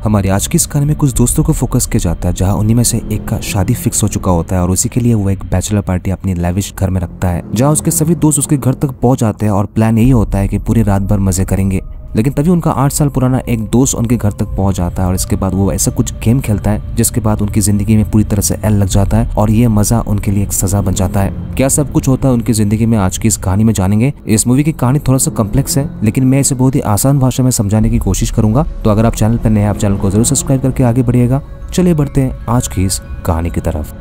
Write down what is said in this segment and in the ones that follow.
हमारी आज की इस कहानी में कुछ दोस्तों को फोकस किया जाता है, जहां उन्हीं में से एक का शादी फिक्स हो चुका होता है और उसी के लिए वो एक बैचलर पार्टी अपनी लैविश घर में रखता है, जहां उसके सभी दोस्त उसके घर तक पहुंच जाते हैं और प्लान यही होता है कि पूरी रात भर मजे करेंगे। लेकिन तभी उनका 8 साल पुराना एक दोस्त उनके घर तक पहुंच जाता है और इसके बाद वो ऐसा कुछ गेम खेलता है जिसके बाद उनकी जिंदगी में पूरी तरह से एल लग जाता है और ये मजा उनके लिए एक सजा बन जाता है। क्या सब कुछ होता है उनकी जिंदगी में आज की इस कहानी में जानेंगे। इस मूवी की कहानी थोड़ा सा कॉम्प्लेक्स है, लेकिन मैं इसे बहुत ही आसान भाषा में समझाने की कोशिश करूंगा। तो अगर आप चैनल पर नए हैं, आप चैनल को जरूर सब्सक्राइब करके आगे बढ़िएगा। चलिए बढ़ते हैं आज की इस कहानी की तरफ।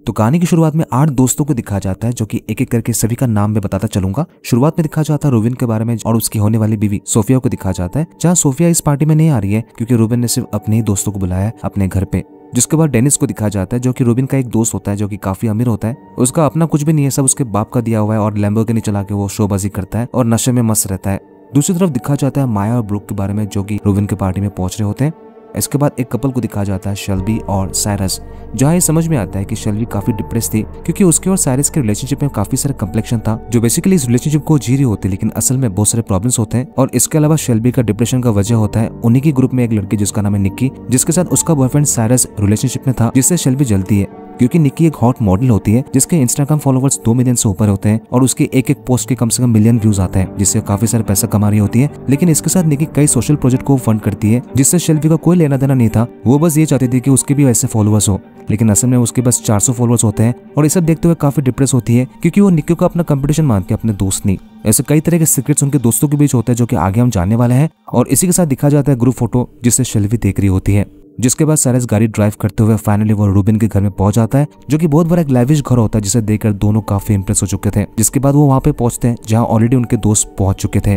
तो कहानी की शुरुआत में 8 दोस्तों को दिखाया जाता है, जो कि एक एक करके सभी का नाम मैं बताता चलूंगा। शुरुआत में दिखाया जाता है रूबिन के बारे में और उसकी होने वाली बीवी सोफिया को दिखाया जाता है, जहां सोफिया इस पार्टी में नहीं आ रही है क्योंकि रूबिन ने सिर्फ अपने ही दोस्तों को बुलाया है अपने घर पे। जिसके बाद डेनिस को दिखाया जाता है, जो कि रूबिन का एक दोस्त होता है, जो कि काफी अमीर होता है। उसका अपना कुछ भी नहीं है, सब उसके बाप का दिया हुआ है और लैम्बोर्गिनी चला के वो शोबाजी करता है और नशे में मस्त रहता है। दूसरी तरफ दिखाया जाता है माया और ब्रूक के बारे में, जो कि रूबिन के पार्टी में पहुंच रहे होते हैं। इसके बाद एक कपल को दिखाया जाता है, शेल्बी और साइरस, जहां ये समझ में आता है कि शेल्बी काफी डिप्रेस थी क्योंकि उसके और साइरस के रिलेशनशिप में काफी सारे कॉम्प्लेक्शन था, जो बेसिकली इस रिलेशनशिप को जी रही होती है, लेकिन असल में बहुत सारे प्रॉब्लम्स होते हैं। और इसके अलावा शेल्बी का डिप्रेशन का वजह होता है उन्हीं की ग्रुप में एक लड़की जिसका नाम है निक्की, जिसके साथ उसका बॉयफ्रेंड साइरस रिलेशनशिप में था, जिससे शेल्बी जलती है क्योंकि निक्की एक हॉट मॉडल होती है जिसके इंस्टाग्राम फॉलोवर्स 2 मिलियन से ऊपर होते हैं और उसके एक एक पोस्ट के कम से कम मिलियन व्यूज आते हैं, जिससे काफी सारे पैसा कमा रही होती है। लेकिन इसके साथ निक्की कई सोशल प्रोजेक्ट को फंड करती है, जिससे शेल्बी का कोई लेना देना नहीं था। वो बस ये चाहती थी कि उसके भी वैसे फॉलोवर्स हो, लेकिन असल में उसके बस 400 फॉलोवर्स होते हैं। और ये सब देखते हुए काफी डिप्रेस होती है क्योंकि वो निक्की को अपना कंपटीशन मानती है, अपने दोस्त नहीं। ऐसे कई तरह के सीक्रेट्स उनके दोस्तों के बीच होते हैं, जो कि आगे हम जानने वाले हैं। और इसी के साथ दिखाया जाता है ग्रुप फोटो, जिससे शेल्बी देख रही होती है। जिसके बाद साइरस गाड़ी ड्राइव करते हुए फाइनली वो रूबिन के घर में पहुंच जाता है, जो कि बहुत बड़ा एक लैविश घर होता है, जिसे देखकर दोनों काफी इंप्रेस हो चुके थे। जिसके बाद वो वहां पे पहुंचते हैं जहां ऑलरेडी उनके दोस्त पहुंच चुके थे।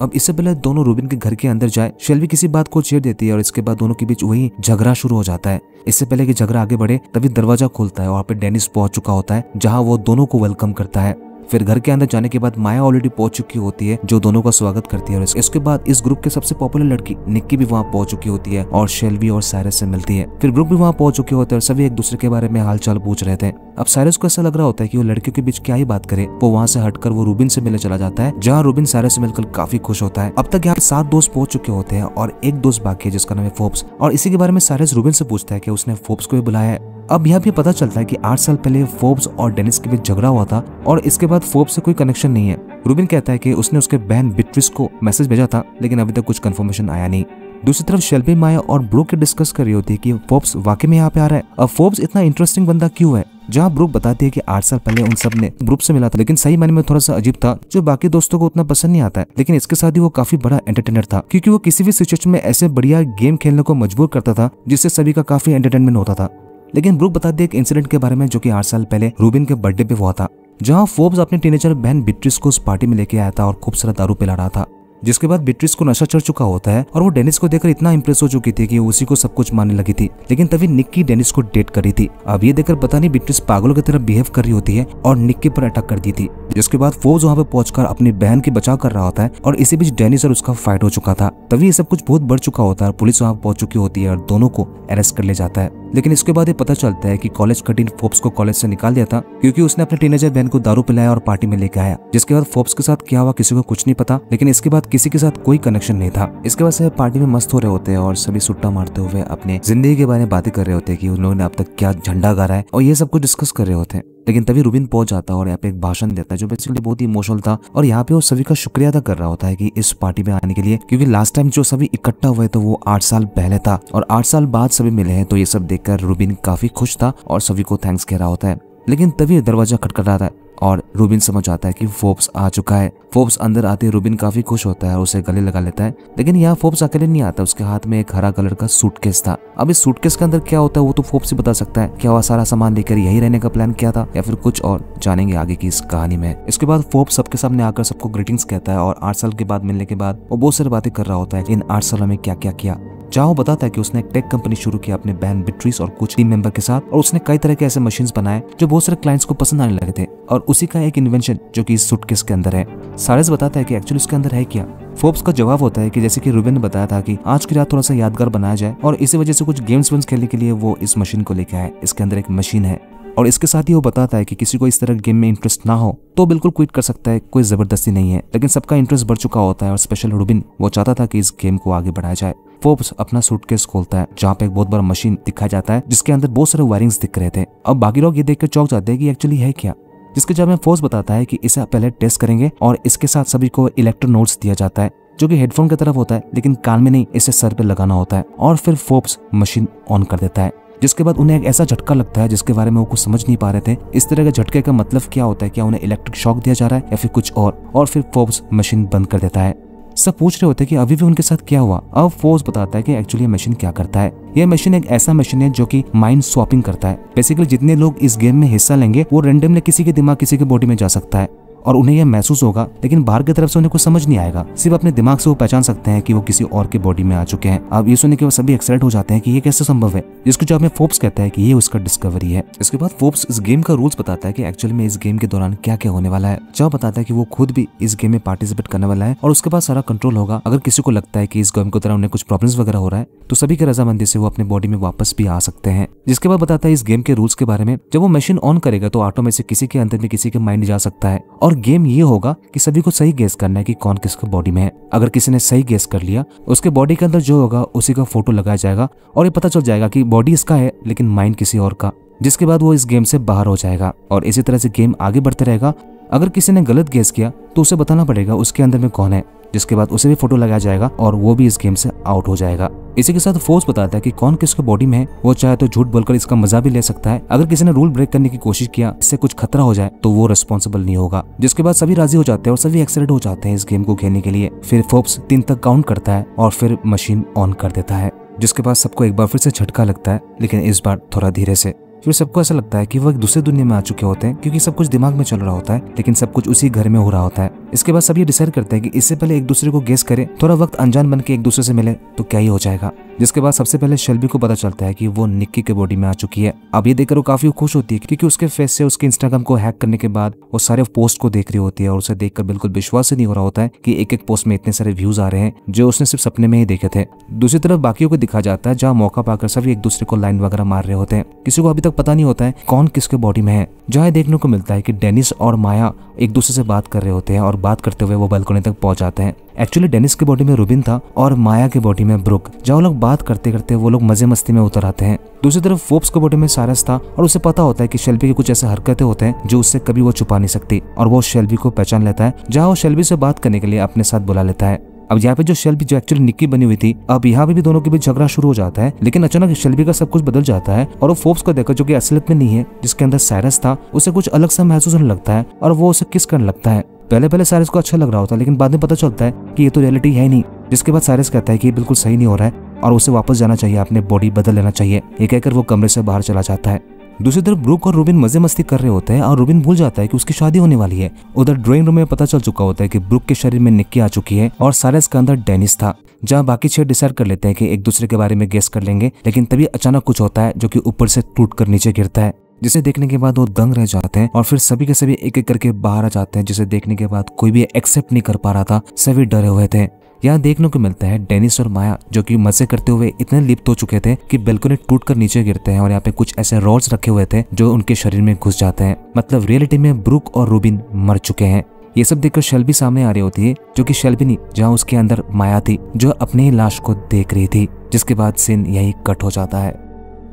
अब इससे पहले दोनों रूबिन के घर के अंदर जाए, शेल्बी किसी बात को छेड़ देती है और इसके बाद दोनों के बीच वही झगड़ा शुरू हो जाता है। इससे पहले कि झगड़ा आगे बढ़े तभी दरवाजा खुलता है, वहां पे डेनिस पहुंच चुका होता है, जहां वो दोनों को वेलकम करता है। फिर घर के अंदर जाने के बाद माया ऑलरेडी पहुंच चुकी होती है, जो दोनों का स्वागत करती है। और इसके बाद इस ग्रुप के सबसे पॉपुलर लड़की निक्की भी वहां पहुंच चुकी होती है और शेल्बी और साइरस से मिलती है। फिर ग्रुप भी वहां पहुंच चुके होते हैं और सभी एक दूसरे के बारे में हालचाल पूछ रहे थे। अब साइरस को ऐसा लग रहा होता है कि वो लड़कियों के बीच क्या ही बात करे। वो वहां से हटकर वो रूबिन से मिलने चला जाता है, जहाँ रूबिन साइरस से मिलकर काफी खुश होता है। अब तक यहाँ 7 दोस्त पहुंच चुके होते हैं और एक दोस्त बाकी है जिसका नाम है फोर्ब्स। और इसी के बारे में साइरस रूबिन से पूछता है कि उसने फोर्ब्स को भी बुलाया है। अब यह भी पता चलता है कि 8 साल पहले फोर्ब्स और डेनिस के बीच झगड़ा हुआ था और इसके बाद फोर्ब्स से कोई कनेक्शन नहीं है। रूबिन कहता है कि उसने उसके बहन बिट्रिस को मैसेज भेजा था, लेकिन अभी तक कुछ कंफर्मेशन आया नहीं। दूसरी तरफ शेल्बी, माया और ब्रूक डिस्कस कर रही होती है कि फोर्ब्स वाकई में यहाँ पे आ रहा है। अब फोर्ब्स इतना इंटरेस्टिंग बंदा क्यों है, जहाँ ब्रूक बताती है कि 8 साल पहले उन सब ने ग्रुप से मिला था, लेकिन सही मायने में थोड़ा सा अजीब था, जो बाकी दोस्तों को उतना पसंद नहीं आता है। लेकिन इसके साथ ही वो काफी बड़ा एंटरटेनर था, क्योंकि वो किसी भी सिचुएशन में ऐसे बढ़िया गेम खेलने को मजबूर करता था जिससे सभी का काफी एंटरटेनमेंट होता था। लेकिन ब्रूक बताती है एक इंसिडेंट के बारे में, जो कि 8 साल पहले रूबिन के बर्थडे पे हुआ था, जहाँ फोर्ब्स अपने टीनेजर बहन बिट्रिस को उस पार्टी में लेके आया था और खूब सारा दारू पिला रहा था। जिसके बाद बिट्रिस को नशा चढ़ चुका होता है और वो डेनिस को देखकर इतना इंप्रेस हो चुकी थी कि उसी को सब कुछ मानने लगी थी। लेकिन तभी निक्की डेनिस को डेट कर रही थी। अब ये देखकर पता नहीं बिट्रिस पागलों की तरह बिहेव कर रही होती है और निक्की पर अटैक कर दी थी। जिसके बाद फोर्ब्स वहां पे पहुंचकर अपनी बहन की बचाव कर रहा होता है और इसी बीच डेनिस और उसका फाइट हो चुका था। तभी ये सब कुछ बहुत बढ़ चुका होता है और पुलिस वहां पहुंच चुकी होती है और दोनों को अरेस्ट कर ले जाता है। लेकिन इसके बाद ये पता चलता है कि कॉलेज का डीन फोर्ब्स को कॉलेज से निकाल दिया था क्योंकि उसने अपने टीनेजर बहन को दारू पिलाया और पार्टी में लेके आया। जिसके बाद फोर्ब्स के साथ क्या हुआ किसी को कुछ नहीं पता, लेकिन इसके बाद किसी के साथ कोई कनेक्शन नहीं था। इसके बाद से पार्टी में मस्त हो रहे होते हैं और सभी सुट्टा मारते हुए अपने जिंदगी के बारे में बातें कर रहे होते हैं कि उन लोगों ने अब तक क्या झंडा गाड़ा है और ये सब कुछ डिस्कस कर रहे होते हैं। लेकिन तभी रूबिन पहुंच जाता है और यहाँ पे एक भाषण देता है, जो बेसिकली बहुत ही इमोशनल था। और यहाँ पे वो सभी का शुक्रिया अदा कर रहा होता है कि इस पार्टी में आने के लिए, क्योंकि लास्ट टाइम जो सभी इकट्ठा हुए थे वो 8 साल पहले था और 8 साल बाद सभी मिले हैं। तो ये सब देखकर रूबिन काफी खुश था और सभी को थैंक्स कह रहा होता है। लेकिन तभी दरवाजा खटखटाता है और रूबिन समझ आता है कि फोर्ब्स आ चुका है। फोर्ब्स अंदर आते रूबिन काफी खुश होता है और उसे गले लगा लेता है। लेकिन यहाँ फोर्ब्स अकेले नहीं आता, उसके हाथ में एक हरा कलर का सूटकेस था। अब इस सूटकेस के अंदर क्या होता है वो तो फोर्ब्स ही बता सकता है। क्या वह सारा सामान लेकर यही रहने का प्लान किया था या फिर कुछ और, जानेंगे आगे की इस कहानी में। इसके बाद फोर्ब्स सबके सामने आकर सबको ग्रीटिंग्स कहता है और 8 साल के बाद मिलने के बाद वो बहुत सारी बातें कर रहा होता है इन 8 सालों में क्या क्या किया। जहाँ वो बताता है कि उसने एक टेक कंपनी शुरू की अपने बहन बिट्रिस और कुछ टीम मेंबर के साथ, और उसने कई तरह के ऐसे मशीन्स बनाए जो बहुत सारे क्लाइंट्स को पसंद आने लगे थे। और उसी का एक इन्वेंशन जो कि इस सूटकेस के अंदर है। साइरस बताता है कि एक्चुअली उसके अंदर है क्या। फोर्ब्स का जवाब होता है कि जैसे कि रूबिन ने बताया था कि आज की रात थोड़ा सा यादगार बनाया जाए और इसी वजह से कुछ गेम्स वेम्स खेलने के लिए वो इस मशीन को लेके आए। इसके अंदर एक मशीन है और इसके साथ ही वो बताता है कि किसी को इस तरह गेम में इंटरेस्ट ना हो तो बिल्कुल क्विट कर सकता है, कोई जबरदस्ती नहीं है। लेकिन सबका इंटरेस्ट बढ़ चुका होता है और स्पेशल रूबिन वो चाहता था कि इस गेम को आगे बढ़ाया जाए। फोर्ब्स अपना सूटकेस खोलता है जहाँ पे एक बहुत बड़ा मशीन दिखाया जाता है जिसके अंदर बहुत सारे वायरिंग्स दिख रहे थे। अब बाकी लोग ये देखकर चौंक जाते हैं कि एक्चुअली है क्या, जिसके जवाब में फोर्ब्स बताता है कि इसे पहले टेस्ट करेंगे और इसके साथ सभी को इलेक्ट्रोनोड्स दिया जाता है जो कि हेडफोन की तरफ होता है, लेकिन कान में नहीं, इसे सर पे लगाना होता है। और फिर फोर्ब्स मशीन ऑन कर देता है, जिसके बाद उन्हें एक ऐसा झटका लगता है जिसके बारे में वो कुछ समझ नहीं पा रहे थे। इस तरह के झटके का मतलब क्या होता है, क्या उन्हें इलेक्ट्रिक शॉक दिया जा रहा है या फिर कुछ और फिर फोर्ब्स मशीन बंद कर देता है। सब पूछ रहे होते हैं कि अभी भी उनके साथ क्या हुआ। अब फोर्ब्स बताता है कि एक्चुअली मशीन क्या करता है। यह मशीन एक ऐसा मशीन है जो कि माइंड स्वैपिंग करता है। बेसिकली जितने लोग इस गेम में हिस्सा लेंगे वो रैंडमली किसी के दिमाग किसी के बॉडी में जा सकता है और उन्हें यह महसूस होगा, लेकिन बाहर की तरफ से उन्हें कुछ समझ नहीं आएगा। सिर्फ अपने दिमाग से वो पहचान सकते हैं कि वो किसी और के बॉडी में आ चुके हैं। अब ये सुनने के बाद सभी एक्साइटेड हो जाते हैं कि ये कैसे संभव है, जिसके जवाब में फोर्ब्स कहता है कि ये उसका डिस्कवरी है। इसके बाद फोर्ब्स इस गेम का रूल्स बताता है कि एक्चुअली में इस गेम के दौरान क्या क्या होने वाला है। जब बताता है कि वो खुद भी इस गेम में पार्टिसिपेट करने वाला है और उसके बाद सारा कंट्रोल होगा। अगर किसी को लगता है कि इस गेम के दौरान उन्हें कुछ प्रॉब्लम्स वगैरह हो रहा है तो सभी के रजामंदी से वो अपने बॉडी में वापस भी आ सकते हैं। जिसके बाद बताता है इस गेम के रूल्स के बारे में। जब वो मशीन ऑन करेगा तो ऑटो में से किसी के अंदर में किसी के माइंड जा सकता है और गेम ये होगा कि सभी को सही गेस करना है कि कौन किसका बॉडी में है। अगर किसी ने सही गेस कर लिया उसके बॉडी के अंदर जो होगा उसी का फोटो लगाया जाएगा और ये पता चल जाएगा कि बॉडी इसका है लेकिन माइंड किसी और का, जिसके बाद वो इस गेम से बाहर हो जाएगा और इसी तरह से गेम आगे बढ़ते रहेगा। अगर किसी ने गलत गेस किया तो उसे बताना पड़ेगा उसके अंदर में कौन है, जिसके बाद उसे भी फोटो लगाया जाएगा और वो भी इस गेम से आउट हो जाएगा। इसी के साथ फोर्ब्स बताता है कि कौन किसके बॉडी में है। वो चाहे तो झूठ बोलकर इसका मजा भी ले सकता है। अगर किसी ने रूल ब्रेक करने की कोशिश किया, इससे कुछ खतरा हो जाए तो वो रिस्पॉन्सिबल नहीं होगा। जिसके बाद सभी राजी हो जाते हैं और सभी एक्साइटेड हो जाते हैं इस गेम को खेलने के लिए। फिर फोर्ब्स 3 तक काउंट करता है और फिर मशीन ऑन कर देता है, जिसके बाद सबको एक बार फिर से झटका लगता है, लेकिन इस बार थोड़ा धीरे से। फिर सबको ऐसा लगता है कि वो एक दूसरे दुनिया में आ चुके होते हैं, क्योंकि सब कुछ दिमाग में चल रहा होता है लेकिन सब कुछ उसी घर में हो रहा होता है। इसके बाद सब ये डिसाइड करते हैं कि इससे पहले एक दूसरे को गेस करें, थोड़ा वक्त अनजान बन के एक दूसरे से मिले तो क्या ही हो जाएगा। जिसके बाद सबसे पहले शेल्बी को पता चलता है कि वो निक्की के बॉडी में आ चुकी है। अब ये देखकर वो काफी खुश होती है क्योंकि उसके फेस से उसके इंस्टाग्राम को हैक करने के बाद वो सारे पोस्ट को देख रही होती है और उसे देखकर बिल्कुल विश्वास ही नहीं हो रहा होता है कि एक एक पोस्ट में इतने सारे व्यूज आ रहे हैं जो उसने सिर्फ सपने में ही देखे थे। दूसरी तरफ बाकियों को दिखा जाता है जहाँ मौका पाकर सभी एक दूसरे को लाइन वगैरह मार रहे होते हैं। किसी को अभी तक पता नहीं होता है कौन किसके बॉडी में है। जहाँ देखने को मिलता है कि डेनिस और माया एक दूसरे से बात कर रहे होते हैं और बात करते हुए वो बालकनी तक पहुंच जाते हैं। एक्चुअली डेनिस के बॉडी में रूबिन था और माया के बॉडी में ब्रुक। जहाँ लोग बात करते करते वो लोग मजे मस्ती में उतर आते हैं। दूसरी तरफ फोर्ब्स के बॉडी में साइरस था और उसे पता होता है कि शेल्बी की कुछ ऐसे हरकतें होते हैं जो उससे कभी वो छुपा नहीं सकती और वो शेल्बी को पहचान लेता है, जहाँ वो शेल्बी से बात करने के लिए अपने साथ बुला लेता है। अब यहाँ पे जो शेल्बी जो एक्चुअली निक्की बनी हुई थी, अब यहाँ पे भी दोनों के बीच झगड़ा शुरू हो जाता है। लेकिन अचानक शेल्बी का सब कुछ बदल जाता है और वो फोर्ब्स को देखकर, जो कि असलियत में नहीं है, जिसके अंदर साइरस था, उसे कुछ अलग सा महसूस होने लगता है और वो उसे किस करने लगता है। पहले साइरस को अच्छा लग रहा होता है लेकिन बाद में पता चलता है कि ये तो रियलिटी है ही नहीं। जिसके बाद साइरस कहता है कि ये बिल्कुल सही नहीं हो रहा है और उसे वापस जाना चाहिए, अपने बॉडी बदल लेना चाहिए। ये कहकर वो कमरे से बाहर चला जाता है। दूसरी तरफ ब्रुक और रूबिन मजे मस्ती कर रहे होते हैं और रूबिन भूल जाता है कि उसकी शादी होने वाली है। उधर ड्राइंग रूम में पता चल चुका होता है कि ब्रुक के शरीर में निक्की आ चुकी है और साइरस के अंदर डेनिस था। जहाँ बाकी 6 डिसाइड कर लेते हैं कि एक दूसरे के बारे में गेस कर लेंगे, लेकिन तभी अचानक कुछ होता है जो कि ऊपर से टूट कर नीचे गिरता है, जिसे देखने के बाद वो दंग रह जाते हैं और फिर सभी के सभी एक एक करके बाहर आ जाते हैं, जिसे देखने के बाद कोई भी एक्सेप्ट नहीं कर पा रहा था, सभी डरे हुए थे। यहाँ देखने को मिलता है डेनिस और माया जो कि मजे करते हुए इतने लिप्त हो चुके थे कि बालकनी टूटकर नीचे गिरते हैं और यहाँ पे कुछ ऐसे रॉड्स रखे हुए थे जो उनके शरीर में घुस जाते हैं। मतलब रियलिटी में ब्रुक और रूबिन मर चुके हैं। ये सब देखकर शेल्बी सामने आ रही होती है, जो कि शेल्बी नहीं, जहाँ उसके अंदर माया थी जो अपनी लाश को देख रही थी। जिसके बाद सीन यही कट हो जाता है।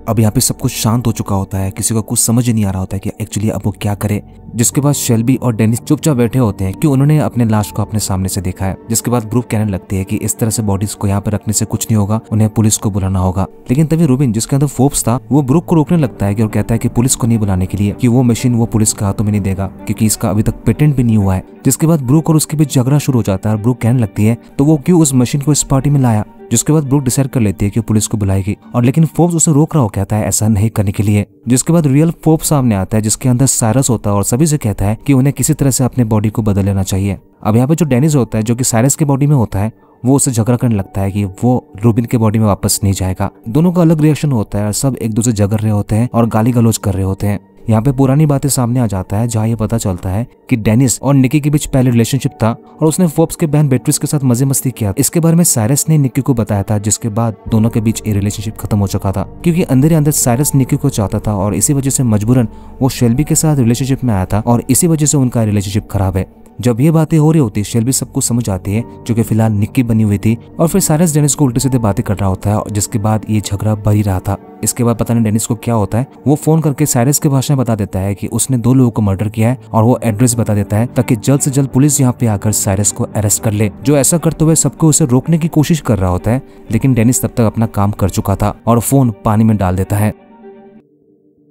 अब यहाँ पे सब कुछ शांत हो चुका होता है, किसी को कुछ समझ ही नहीं आ रहा होता है कि एक्चुअली अब वो क्या करे। जिसके बाद शेल्बी और डेनिस चुपचाप बैठे होते हैं कि उन्होंने अपने लाश को अपने सामने से देखा है। जिसके बाद ब्रुक कहने लगती है कि इस तरह से बॉडीज को यहाँ पे रखने से कुछ नहीं होगा, उन्हें पुलिस को बुलाना होगा। लेकिन तभी रूबिन, जिसके अंदर फोर्ब्स था, वो ब्रुक को रोकने लगता है और कहता है कि पुलिस को नहीं बुलाने के लिए, कि वो मशीन वो पुलिस के हाथों में नहीं देगा क्योंकि इसका अभी तक पेटेंट भी नहीं हुआ है। जिसके बाद ब्रुक और उसके बीच झगड़ा शुरू हो जाता है और ब्रुक कहने लगती है तो वो क्यों उस मशीन को इस पार्टी में लाया। जिसके बाद ब्रुक डिसाइड कर लेती है कि पुलिस को बुलाएगी और लेकिन फोर्ब्स उसे रोक रहा हो, कहता है ऐसा नहीं करने के लिए। जिसके बाद रियल फोर्ब्स सामने आता है जिसके अंदर साइरस होता है और सभी से कहता है कि उन्हें किसी तरह से अपने बॉडी को बदल लेना चाहिए। अब यहाँ पे जो डेनिस होता है जो कि साइरस के बॉडी में होता है, वो उसे झगड़ा करने लगता है कि वो रूबिन के बॉडी में वापस नहीं जाएगा। दोनों का अलग रिएक्शन होता है और सब एक दूसरे झगड़ रहे होते हैं और गाली गलौज कर रहे होते हैं। यहाँ पे पुरानी बातें सामने आ जाता है, जहाँ ये पता चलता है कि डेनिस और निकी के बीच पहले रिलेशनशिप था और उसने फोर्ब्स के बहन बेट्रिस के साथ मजे मस्ती किया। इसके बारे में साइरस ने निकी को बताया था, जिसके बाद दोनों के बीच ये रिलेशनशिप खत्म हो चुका था, क्योंकि अंदर ही अंदर साइरस निकी को चाहता था और इसी वजह से मजबूरन वो शेल्बी के साथ रिलेशनशिप में आया था और इसी वजह से उनका रिलेशनशिप खराब है। जब ये बातें हो रही होती, शेल्बी सब कुछ समझ आती है, जो कि फिलहाल निक्की बनी हुई थी, और फिर साइरस डेनिस को उल्टे सीधे बातें कर रहा होता है और जिसके बाद ये झगड़ा बढ़ ही रहा था। इसके बाद पता नहीं डेनिस को क्या होता है, वो फोन करके साइरस के भाषा में बता देता है कि उसने 2 लोगों को मर्डर किया है और वो एड्रेस बता देता है ताकि जल्द से जल्द पुलिस यहाँ पे आकर साइरस को अरेस्ट कर ले। जो ऐसा करते हुए सबको उसे रोकने की कोशिश कर रहा होता है, लेकिन डेनिस तब तक अपना काम कर चुका था और फोन पानी में डाल देता है।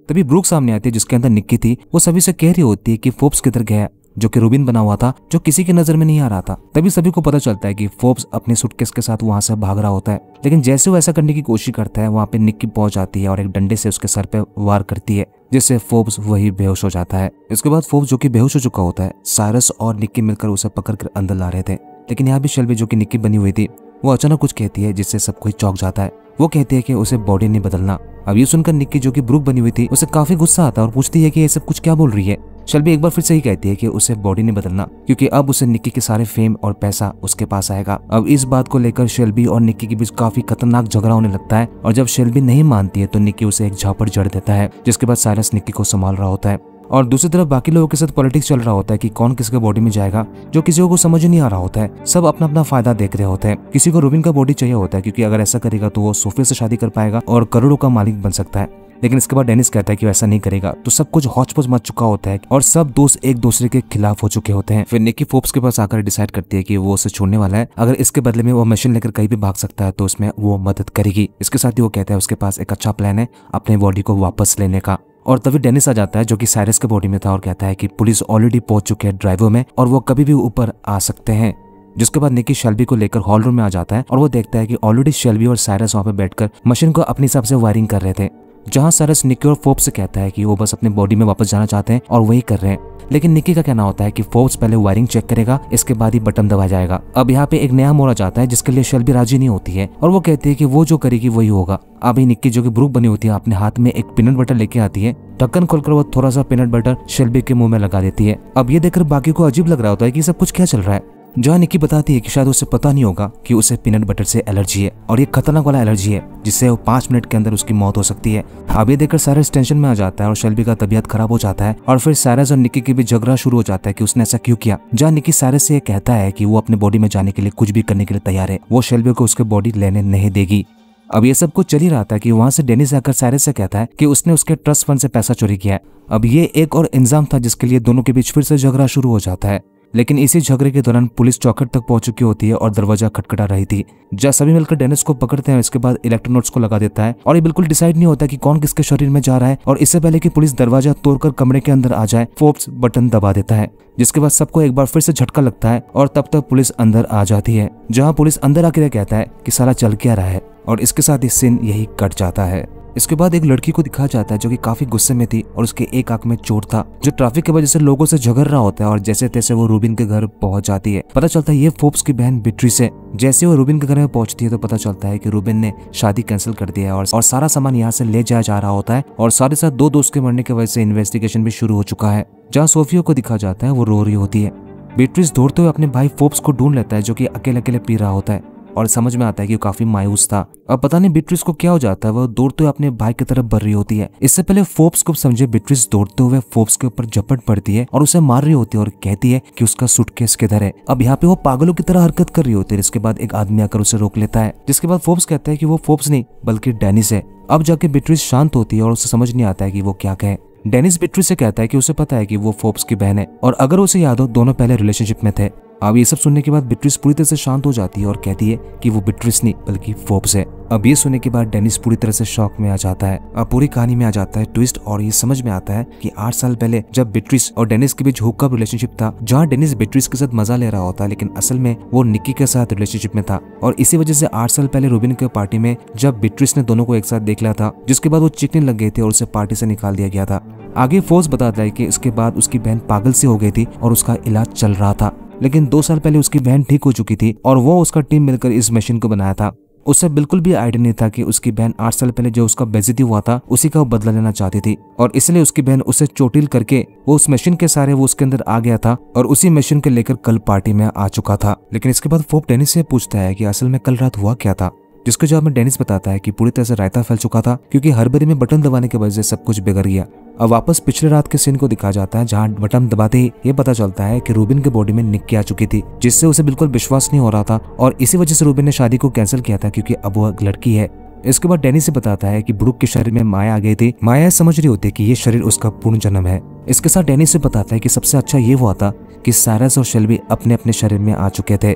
तभी ब्रूक सामने आती है, जिसके अंदर निक्की थी। वो सभी से कह रही होती है कि फोर्ब्स किधर गया, जो कि रूबिन बना हुआ था, जो किसी की नजर में नहीं आ रहा था। तभी सभी को पता चलता है कि फोर्ब्स अपने सूटकेस के साथ वहां से भाग रहा होता है, लेकिन जैसे वो ऐसा करने की कोशिश करता है, वहां पे निक्की पहुंच जाती है और एक डंडे से उसके सर पे वार करती है, जिससे फोर्ब्स वही बेहोश हो जाता है। इसके बाद फोर्ब्स, जो कि बेहोश हो चुका होता है, साइरस और निक्की मिलकर उसे पकड़कर अंदर ला रहे थे, लेकिन यहाँ भी शेल्बी, जो कि निक्की बनी हुई थी, वो अचानक कुछ कहती है जिससे सब कोई चौंक जाता है। वो कहती है कि उसे बॉडी नहीं बदलना। अब ये सुनकर निक्की, जो कि ब्रूक बनी हुई थी, उसे काफी गुस्सा आता है और पूछती है कि ये सब कुछ क्या बोल रही है। शेल्बी एक बार फिर से ही कहती है कि उसे बॉडी नहीं बदलना, क्योंकि अब उसे निक्की के सारे फेम और पैसा उसके पास आएगा। अब इस बात को लेकर शेल्बी और निक्की के बीच काफी खतरनाक झगड़ा होने लगता है और जब शेल्बी नहीं मानती है तो निक्की उसे एक झापड़ जड़ देता है, जिसके बाद साइरस निक्की को संभाल रहा होता है और दूसरी तरफ बाकी लोगों के साथ पॉलिटिक्स चल रहा होता है कि कौन किसके बॉडी में जाएगा, जो किसी को समझ नहीं आ रहा होता है। सब अपना अपना फायदा देख रहे होते हैं। किसी को रूबिन का बॉडी चाहिए होता है, क्योंकि अगर ऐसा करेगा तो वो सोफिया से शादी कर पाएगा और करोड़ों का मालिक बन सकता है। लेकिन इसके बाद डेनिस कहता है कि वैसा नहीं करेगा, तो सब कुछ हौच-पौच मच चुका होता है और सब दोस्त एक दूसरे के खिलाफ हो चुके होते हैं। फिर निक्की फोर्ब्स के पास आकर डिसाइड करती है कि वो उसे छोड़ने वाला है, अगर इसके बदले में वो मशीन लेकर कहीं भी भाग सकता है तो उसमें वो मदद करेगी। इसके साथ ही वो कहता है उसके पास एक अच्छा प्लान है अपने बॉडी को वापस लेने का। और तभी डेनिस आ जाता है, जो कि साइरस के बॉडी में था, और कहता है कि पुलिस ऑलरेडी पहुंच चुके हैं ड्राइवर में और वो कभी भी ऊपर आ सकते हैं। जिसके बाद निक्की शेल्बी को लेकर हॉल रूम में आ जाता है और वो देखता है कि ऑलरेडी शेल्बी और साइरस वहां पे बैठकर मशीन को अपने हिसाब से वायरिंग कर रहे थे, जहां साइरस निक्की और फोर्ब्स से कहता है कि वो बस अपने बॉडी में वापस जाना चाहते हैं और वही कर रहे हैं। लेकिन निक्की का कहना होता है कि फोर्ब्स पहले वायरिंग चेक करेगा, इसके बाद ही बटन दबाया जाएगा। अब यहाँ पे एक नया मोड़ आ जाता है, जिसके लिए शेल्बी राजी नहीं होती है और वो कहती है कि वो जो करेगी वही होगा। अभी निक्की, जो कि ब्रूक बनी होती है, अपने हाथ में एक पीनट बटर लेके आती है। ढक्कन खोलकर वो थोड़ा सा पीनट बटर शेल्बी के मुंह में लगा देती है। अब ये देखकर बाकी को अजीब लग रहा होता है कि सब कुछ क्या चल रहा है, जहाँ निक्की बताती है कि शायद उसे पता नहीं होगा कि उसे पीनट बटर से एलर्जी है और ये खतरनाक वाला एलर्जी है, जिससे वो 5 मिनट के अंदर उसकी मौत हो सकती है। अब ये देखकर साइरस टेंशन में आ जाता है और शेल्बी का तबीयत खराब हो जाता है और फिर साइरस और निक्की के बीच झगड़ा शुरू हो जाता है कि उसने ऐसा क्यों किया। जहाँ निक्की साइरस से कहता है कि वो अपने बॉडी में जाने के लिए कुछ भी करने के लिए तैयार है, वो शेल्बी को उसके बॉडी लेने नहीं देगी। अब ये सब कुछ चल ही रहा था कि वहां से डेनिस आकर साइरस से कहता है कि उसने उसके ट्रस्ट फंड से पैसा चोरी किया है। अब ये एक और इंजाम था, जिसके लिए दोनों के बीच फिर से झगड़ा शुरू हो जाता है। लेकिन इसी झगड़े के दौरान पुलिस चौखट तक पहुंच चुकी होती है और दरवाजा खटखटा रही थी। जब सभी मिलकर डेनिस को पकड़ते हैं, इसके बाद इलेक्ट्रोनोट्स को लगा देता है और ये बिल्कुल डिसाइड नहीं होता कि कौन किसके शरीर में जा रहा है। और इससे पहले कि पुलिस दरवाजा तोड़कर कमरे के अंदर आ जाए, फोर्ब्स बटन दबा देता है, जिसके बाद सबको एक बार फिर से झटका लगता है और तब तक पुलिस अंदर आ जाती है। जहाँ पुलिस अंदर आकर कहता है कि साला चल क्या रहा है, और इसके साथ ही सीन यही कट जाता है। इसके बाद एक लड़की को दिखाया जाता है, जो कि काफी गुस्से में थी और उसके एक आंख में चोट था, जो ट्रैफिक की वजह से लोगों से झगड़ रहा होता है और जैसे तैसे वो रूबिन के घर पहुंच जाती है। पता चलता है ये फोर्ब्स की बहन बेट्रिस है। जैसे वो रूबिन के घर में पहुंचती है तो पता चलता है कि रूबिन ने शादी कैंसिल कर दिया है और सारा सामान यहाँ से ले जाया जा रहा होता है और साथ ही साथ 2 दोस्त के मरने की वजह से इन्वेस्टिगेशन भी शुरू हो चुका है। जहाँ सोफिया को दिखा जाता है वो रो रही होती है। बेट्रिस दौड़ते हुए अपने भाई फोर्ब्स को ढूंढ लेता है, जो कि अकेले अकेले पी रहा होता है और समझ में आता है कि वो काफी मायूस था। अब पता नहीं बेट्रिस को क्या हो जाता है, वो दौड़ते हुए अपने भाई की तरफ बढ़ रही होती है। इससे पहले फोर्ब्स को समझे, बेट्रिस दौड़ते हुए फोर्ब्स के ऊपर झपट पड़ती है और उसे मार रही होती है और कहती है कि उसका सूटकेस किधर है। अब यहाँ पे वो पागलों की तरह हरकत कर रही होती है। इसके बाद एक आदमी आकर उसे रोक लेता है, जिसके बाद फोर्ब्स कहता है कि वो फोर्ब्स नहीं बल्कि डेनिस है। अब जाके बेट्रिस शांत होती है और उसे समझ नहीं आता है कि वो क्या कहे। डेनिस बेट्रिस से कहता है कि उसे पता है कि वो फोर्ब्स की बहन है और अगर उसे याद हो दोनों पहले रिलेशनशिप में थे। अब ये सब सुनने के बाद बेट्रिस पूरी तरह से शांत हो जाती है और कहती है कि वो बेट्रिस नहीं बल्कि फोर्ब्स है। अब ये सुनने के बाद डेनिस पूरी तरह से शॉक में आ जाता है। अब पूरी कहानी में आ जाता है ट्विस्ट और ये समझ में आता है कि 8 साल पहले जब बेट्रिस और डेनिस के बीच हुकअप रिलेशनशिप था, जहाँ डेनिस बेट्रिस के साथ मजा ले रहा होता है, लेकिन असल में वो निक्की के साथ रिलेशनशिप में था। और इसी वजह से 8 साल पहले रूबिन के पार्टी में जब बेट्रिस ने दोनों को एक साथ देख लिया था, जिसके बाद वो चिकने लग गए थे और उसे पार्टी से निकाल दिया गया था। आगे फोर्ब्स बताता है कि इसके बाद उसकी बहन पागल सी हो गई थी और उसका इलाज चल रहा था, लेकिन 2 साल पहले उसकी बहन ठीक हो चुकी थी और वो उसका टीम मिलकर इस मशीन को बनाया था, उसे बिल्कुल भी आइडिया नहीं था कि उसकी बहन 8 साल पहले जो उसका बेइज्जती हुआ था उसी का वो बदला लेना चाहती थी, और इसलिए उसकी बहन उसे चोटिल करके वो उस मशीन के सारे वो उसके अंदर आ गया था और उसी मशीन को लेकर कल पार्टी में आ चुका था। लेकिन इसके बाद फोप डेनिस से पूछता है कि असल में कल रात हुआ क्या था, जिसके जवाब में डेनिस बताता है कि पूरी तरह से रायता फैल चुका था क्योंकि हड़बड़ी में बटन दबाने की वजह से सब कुछ बिगड़ गया। अब वापस पिछले रात के सीन को दिखाया जाता है जहां बटन दबाते ही ये पता चलता है कि रूबिन के बॉडी में निक्की आ चुकी थी, जिससे उसे बिल्कुल विश्वास नहीं हो रहा था और इसी वजह से रूबिन ने शादी को कैंसिल किया था क्योंकि अब वो एक लड़की है। इसके बाद डेनिस से बताता है कि ब्रूक के शरीर में माया आ गई थी। माया समझ रही होती कि ये शरीर उसका पूर्ण जन्म है। इसके साथ डेनिस से बताता है कि सबसे अच्छा ये हुआ था कि साइरस और शेल्बी अपने अपने शरीर में आ चुके थे।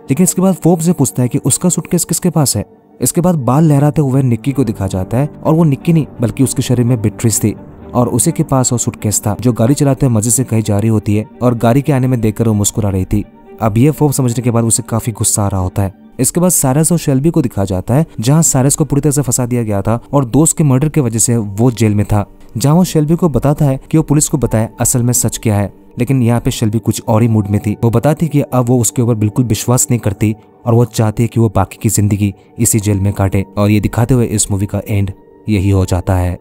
लेकिन इसके बाद फोप से पूछता है कि उसका सूटकेस किसके पास है। इसके बाद बाल लहराते हुए निक्की को दिखाया जाता है और वो निक्की नहीं बल्कि उसके शरीर में बिट्रिस थी और उसी के पास वो सूटकेस था जो गाड़ी चलाते हुए मजे से कहीं जा रही होती है और गाड़ी के आने में देखकर वो मुस्कुरा रही थी। अब ये फोप समझने के बाद उसे काफी गुस्सा आ रहा होता है। इसके बाद साइरस और शेल्बी को दिखाया जाता है जहां साइरस को पूरी तरह से फंसा दिया गया था और दोस्त के मर्डर की वजह से वो जेल में था, जहां वो शेल्बी को बताता है कि वो पुलिस को बताए असल में सच क्या है। लेकिन यहाँ पे शेल्बी कुछ और ही मूड में थी। वो बताती कि अब वो उसके ऊपर बिल्कुल विश्वास नहीं करती और वो चाहती है कि वो बाकी की जिंदगी इसी जेल में काटे, और ये दिखाते हुए इस मूवी का एंड यही हो जाता है।